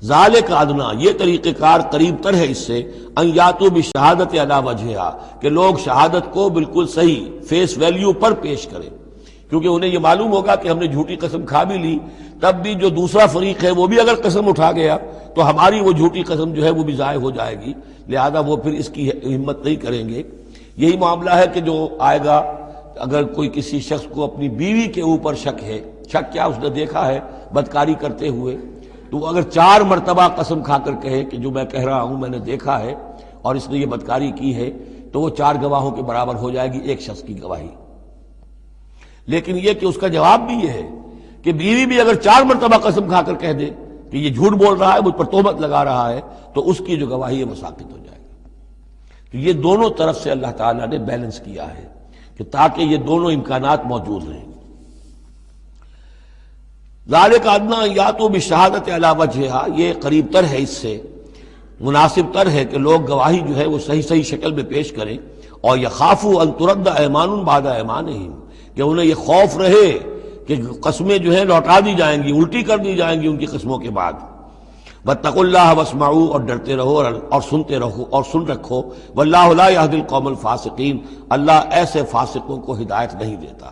ذالک ادنا، یہ طریقہ کار قریب تر ہے اس سے، ان یاتوا بشہادت علی وجہہا، کہ لوگ شہادت کو بالکل صحیح فیس ویلیو پر پیش کریں، کیونکہ انہیں یہ معلوم ہوگا کہ ہم نے جھوٹی قسم کھا بھی لی، تب بھی جو دوسرا فریق ہے وہ بھی اگر قسم اٹھا گیا تو ہماری وہ جھوٹی قسم جو ہے وہ بھی ضائع ہو جائے گی، لہذا وہ پھر اس کی ہمت نہیں کریں گے۔ یہی معاملہ ہے کہ جو آئے گا، اگر کوئی کسی شخص کو اپنی بیوی کے اوپر شک ہے، شک کیا اس نے دیکھا ہے بدکاری کرتے ہوئے، تو اگر 4 مرتبہ قسم کھا کر کہے کہ جو میں کہہ رہا ہوں میں نے دیکھا ہے اور اس نے یہ بدکاری کی ہے، تو وہ 4 گواہوں کے برابر ہو جائے گی ایک شخص کی گواہی۔ لیکن یہ کہ اس کا جواب بھی یہ ہے کہ بیوی بھی اگر 4 مرتبہ قسم کھا کر کہہ دے کہ یہ جھوٹ بول رہا ہے، مجھ پر تہمت لگا رہا ہے، تو اس کی جو گواہی ہے وہ ساقط ہو جائے گی۔ تو یہ دونوں طرف سے اللہ تعالیٰ نے بیلنس کیا ہے کہ تاکہ یہ دونوں امکانات موجود رہیں۔ ذالک ادنیٰ ان یاتوا بشہادت علی وجہہا، یہ قریب تر ہے، اس سے مناسب تر ہے کہ لوگ گواہی جو ہے وہ صحیح شکل میں پیش کریں، اور یخافوا ان ترد ایمان بعد ایمانہم، کہ انہیں یہ خوف رہے کہ قسمیں جو ہیں لوٹا دی جائیں گی، الٹی کر دی جائیں گی ان کی قسموں کے بعد۔ واتقوا اللہ واسمعوا، اور ڈرتے رہو اور سنتے رہو اور سن رکھو، واللہ لا یہدی القوم الفاسقین، اللہ ایسے فاسقوں کو ہدایت نہیں دیتا۔